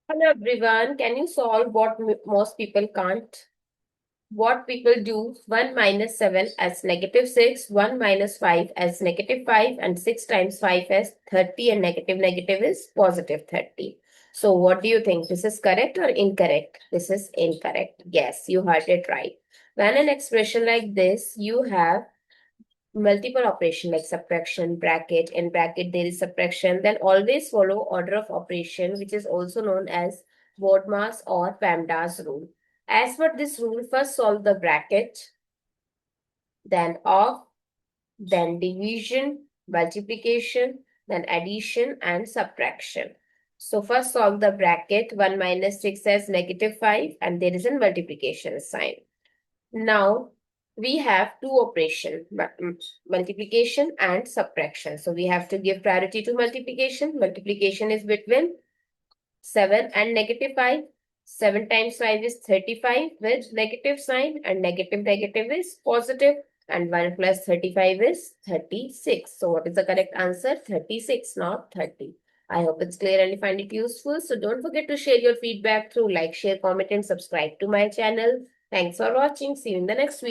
Hello everyone, can you solve what most people can't? What people do 1 minus 7 as negative 6, 1 minus 5 as negative 5 and 6 times 5 as 30 and negative negative is positive 30. So what do you think? This is correct or incorrect? This is incorrect. Yes, you heard it right. When an expression like this, you have multiple operation like subtraction, bracket, in bracket there is subtraction, then always follow order of operation, which is also known as BODMAS or PEMDAS rule. As per this rule, first solve the bracket, then off, then division, multiplication, then addition and subtraction. So first solve the bracket, 1 minus 6 as negative 5 and there is a multiplication sign. Now we have two operation, multiplication and subtraction. So we have to give priority to multiplication. Multiplication is between 7 and negative 5. 7 times 5 is 35 with negative sign and negative negative is positive and 1 plus 35 is 36. So what is the correct answer? 36, not 30. I hope it's clear and you find it useful. So don't forget to share your feedback through like, share, comment and subscribe to my channel. Thanks for watching. See you in the next video.